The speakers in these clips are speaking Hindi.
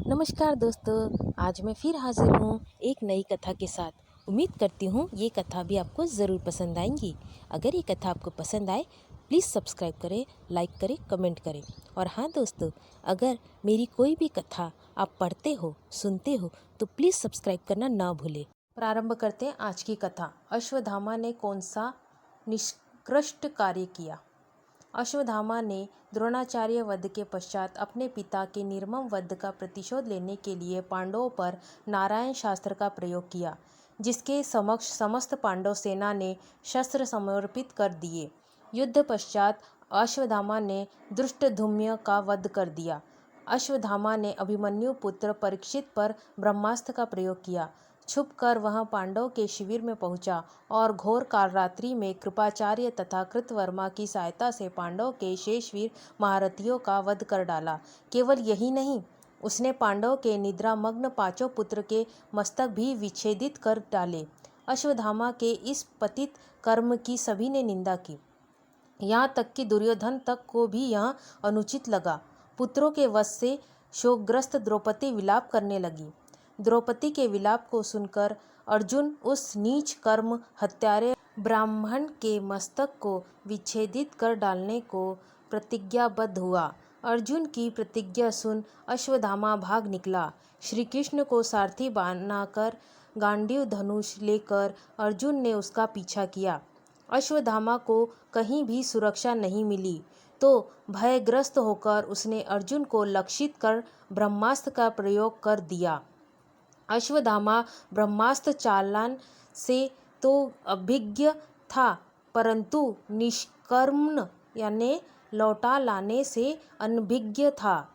नमस्कार दोस्तों, आज मैं फिर हाजिर हूँ एक नई कथा के साथ। उम्मीद करती हूँ ये कथा भी आपको ज़रूर पसंद आएंगी। अगर ये कथा आपको पसंद आए प्लीज़ सब्सक्राइब करें, लाइक करें, कमेंट करें। और हाँ दोस्तों, अगर मेरी कोई भी कथा आप पढ़ते हो, सुनते हो तो प्लीज़ सब्सक्राइब करना ना भूलें। प्रारंभ करते हैं आज की कथा। अश्वत्थामा ने कौन सा निष्कृष्ट कार्य किया। अश्वत्थामा ने द्रोणाचार्य वध के पश्चात अपने पिता के निर्मम वध का प्रतिशोध लेने के लिए पांडवों पर नारायण शास्त्र का प्रयोग किया, जिसके समक्ष समस्त पांडव सेना ने शस्त्र समर्पित कर दिए। युद्ध पश्चात अश्वत्थामा ने धृष्टद्युम्न का वध कर दिया। अश्वत्थामा ने अभिमन्यु पुत्र परीक्षित पर ब्रह्मास्त्र का प्रयोग किया। छुपकर वह पांडवों के शिविर में पहुंचा और घोर कालरात्रि में कृपाचार्य तथा कृतवर्मा की सहायता से पांडवों के शेष वीर महारथियों का वध कर डाला। केवल यही नहीं, उसने पांडवों के निद्रामग्न पांचों पुत्र के मस्तक भी विच्छेदित कर डाले। अश्वत्थामा के इस पतित कर्म की सभी ने निंदा की, यहाँ तक कि दुर्योधन तक को भी यह अनुचित लगा। पुत्रों के वध से शोकग्रस्त द्रौपदी विलाप करने लगी। द्रौपदी के विलाप को सुनकर अर्जुन उस नीच कर्म हत्यारे ब्राह्मण के मस्तक को विच्छेदित कर डालने को प्रतिज्ञाबद्ध हुआ। अर्जुन की प्रतिज्ञा सुन अश्वत्थामा भाग निकला। श्री कृष्ण को सारथी बनाकर गांडीव धनुष लेकर अर्जुन ने उसका पीछा किया। अश्वत्थामा को कहीं भी सुरक्षा नहीं मिली तो भयग्रस्त होकर उसने अर्जुन को लक्षित कर ब्रह्मास्त्र का प्रयोग कर दिया। अश्वत्थामा ब्रह्मास्त्र चालन से तो अभिज्ञ था, परंतु निष्कर्म यानी लौटा लाने से अनभिज्ञ था।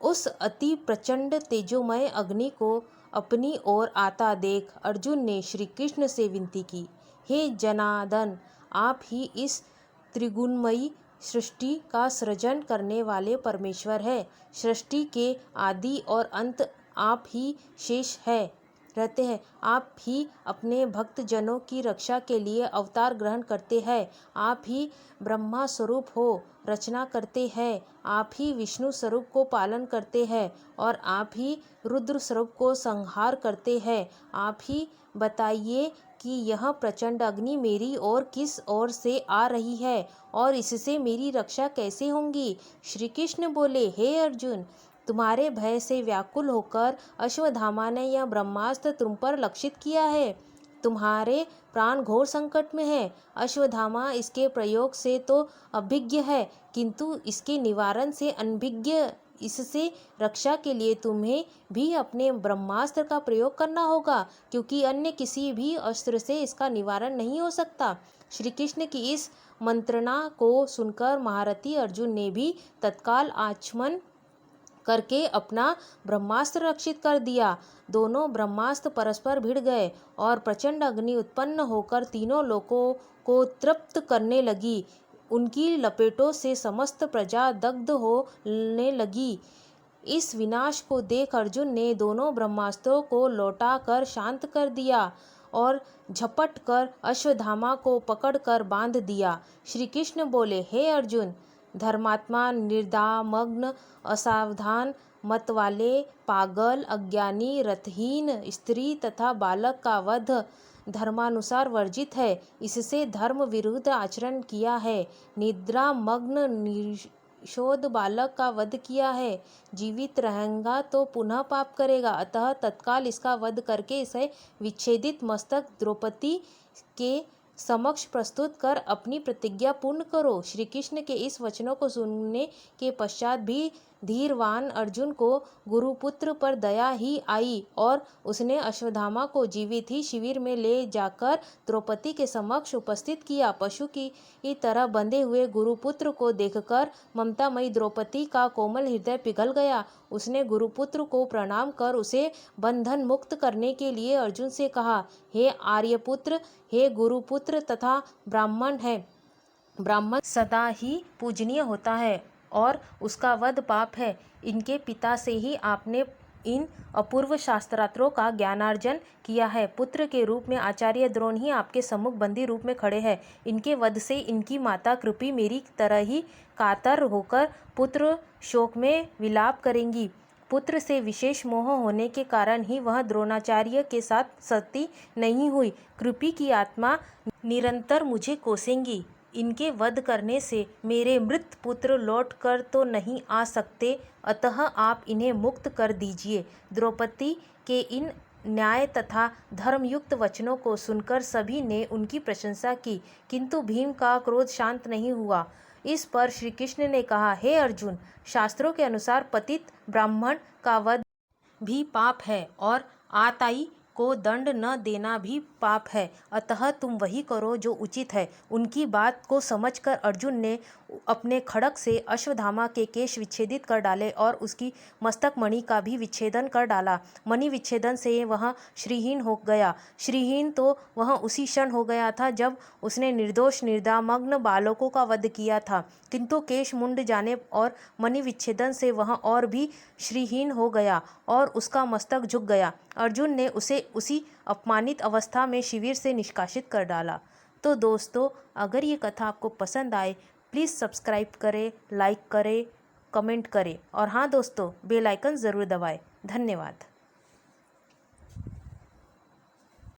उस अति प्रचंड तेजोमय अग्नि को अपनी ओर आता देख अर्जुन ने श्री कृष्ण से विनती की, हे जनार्दन, आप ही इस त्रिगुणमयी सृष्टि का सृजन करने वाले परमेश्वर है। सृष्टि के आदि और अंत आप ही शेष है रहते हैं। आप ही अपने भक्त जनों की रक्षा के लिए अवतार ग्रहण करते हैं। आप ही ब्रह्मा स्वरूप हो रचना करते हैं। आप ही विष्णु स्वरूप को पालन करते हैं और आप ही रुद्र स्वरूप को संहार करते हैं। आप ही बताइए कि यह प्रचंड अग्नि मेरी ओर किस ओर से आ रही है और इससे मेरी रक्षा कैसे होगी। श्री कृष्ण बोले, हे अर्जुन, तुम्हारे भय से व्याकुल होकर अश्वत्थामा ने यह ब्रह्मास्त्र तुम पर लक्षित किया है। तुम्हारे प्राण घोर संकट में है। अश्वत्थामा इसके प्रयोग से तो अभिज्ञ है, किंतु इसके निवारण से अनभिज्ञ। इससे रक्षा के लिए तुम्हें भी अपने ब्रह्मास्त्र का प्रयोग करना होगा, क्योंकि अन्य किसी भी अस्त्र से इसका निवारण नहीं हो सकता। श्री कृष्ण की इस मंत्रणा को सुनकर महारथी अर्जुन ने भी तत्काल आचमन करके अपना ब्रह्मास्त्र रक्षित कर दिया। दोनों ब्रह्मास्त्र परस्पर भिड़ गए और प्रचंड अग्नि उत्पन्न होकर तीनों लोकों को तृप्त करने लगी। उनकी लपेटों से समस्त प्रजा दग्ध होने लगी। इस विनाश को देख अर्जुन ने दोनों ब्रह्मास्त्रों को लौटा कर शांत कर दिया और झपट कर अश्वत्थामा को पकड़कर बांध दिया। श्री कृष्ण बोले, हे अर्जुन, धर्मात्मा, निर्दामग्न, असावधान, मत वाले, पागल, अज्ञानी, रथहीन, स्त्री तथा बालक का वध धर्मानुसार वर्जित है। इससे धर्म विरुद्ध आचरण किया है। निद्रा मग्न निषोध बालक का वध किया है। जीवित रहेगा तो पुनः पाप करेगा, अतः तत्काल इसका वध करके इसे विच्छेदित मस्तक द्रौपदी के समक्ष प्रस्तुत कर अपनी प्रतिज्ञा पूर्ण करो। श्री कृष्ण के इस वचनों को सुनने के पश्चात भी धीरवान अर्जुन को गुरुपुत्र पर दया ही आई और उसने अश्वत्थामा को जीवित ही शिविर में ले जाकर द्रौपदी के समक्ष उपस्थित किया। पशु की तरह बंधे हुए गुरुपुत्र को देखकर ममतामयी द्रौपदी का कोमल हृदय पिघल गया। उसने गुरुपुत्र को प्रणाम कर उसे बंधन मुक्त करने के लिए अर्जुन से कहा, हे आर्यपुत्र, हे गुरुपुत्र तथा ब्राह्मण है। ब्राह्मण सदा ही पूजनीय होता है और उसका वध पाप है। इनके पिता से ही आपने इन अपूर्व शास्त्रार्थों का ज्ञानार्जन किया है। पुत्र के रूप में आचार्य द्रोण ही आपके सम्मुख बंदी रूप में खड़े हैं। इनके वध से इनकी माता कृपि मेरी तरह ही कातर होकर पुत्र शोक में विलाप करेंगी। पुत्र से विशेष मोह होने के कारण ही वह द्रोणाचार्य के साथ सती नहीं हुई। कृपी की आत्मा निरंतर मुझे कोसेंगी। इनके वध करने से मेरे मृत पुत्र लौट कर तो नहीं आ सकते, अतः आप इन्हें मुक्त कर दीजिए। द्रौपदी के इन न्याय तथा धर्मयुक्त वचनों को सुनकर सभी ने उनकी प्रशंसा की, किंतु भीम का क्रोध शांत नहीं हुआ। इस पर श्री कृष्ण ने कहा, हे अर्जुन, शास्त्रों के अनुसार पतित ब्राह्मण का वध भी पाप है और आताई को दंड न देना भी पाप है, अतः तुम वही करो जो उचित है। उनकी बात को समझकर अर्जुन ने अपने खड्ग से अश्वत्थामा के केश विच्छेदित कर डाले और उसकी मस्तक मणि का भी विच्छेदन कर डाला। मणि विच्छेदन से वह श्रीहीन हो गया। श्रीहीन तो वह उसी क्षण हो गया था जब उसने निर्दोष निर्दामग्न बालकों का वध किया था, किंतु केश मुंड जाने और मणि विच्छेदन से वह और भी श्रीहीन हो गया और उसका मस्तक झुक गया। अर्जुन ने उसे उसी अपमानित अवस्था में शिविर से निष्कासित कर डाला। तो दोस्तों, अगर ये कथा आपको पसंद आए, प्लीज़ सब्सक्राइब करें, लाइक करें, कमेंट करें और हाँ दोस्तों, बेल आइकन ज़रूर दबाएं। धन्यवाद।